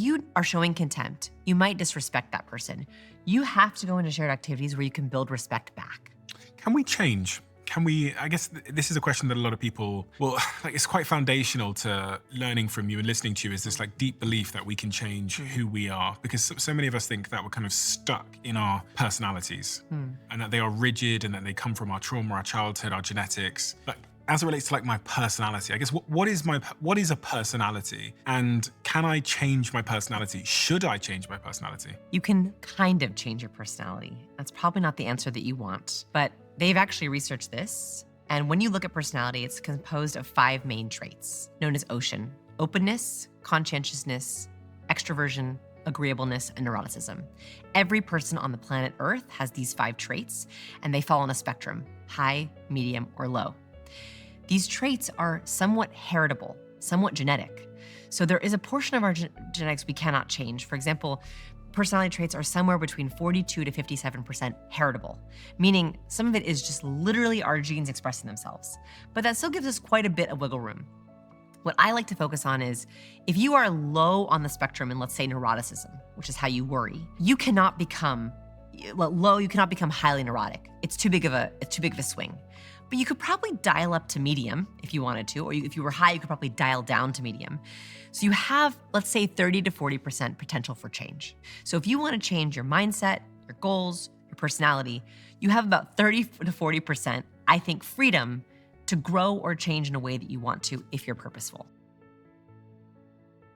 you are showing contempt, you might disrespect that person. You have to go into shared activities where you can build respect back. Can we change? I guess this is a question that a lot of people, well, like it's quite foundational to learning from you and listening to you, is this like deep belief that we can change who we are, because so many of us think that we're kind of stuck in our personalities and that they are rigid and that they come from our trauma, our childhood, our genetics. But as it relates to like my personality, I guess what is a personality, and can I change my personality? Should I change my personality? You can kind of change your personality. That's probably not the answer that you want, but they've actually researched this. And when you look at personality, it's composed of 5 main traits known as OCEAN: openness, conscientiousness, extroversion, agreeableness, and neuroticism. Every person on the planet Earth has these 5 traits, and they fall on a spectrum: high, medium, or low. These traits are somewhat heritable, somewhat genetic. So there is a portion of our genetics we cannot change. For example, personality traits are somewhere between 42 to 57% heritable, meaning some of it is just literally our genes expressing themselves. But that still gives us quite a bit of wiggle room. What I like to focus on is, if you are low on the spectrum in, let's say, neuroticism, which is how you worry, you cannot become highly neurotic. It's too big of a swing. But you could probably dial up to medium if you wanted to, or if you were high, you could probably dial down to medium. So you have, let's say, 30 to 40% potential for change. So if you want to change your mindset, your goals, your personality, you have about 30 to 40%, I think, freedom to grow or change in a way that you want to if you're purposeful.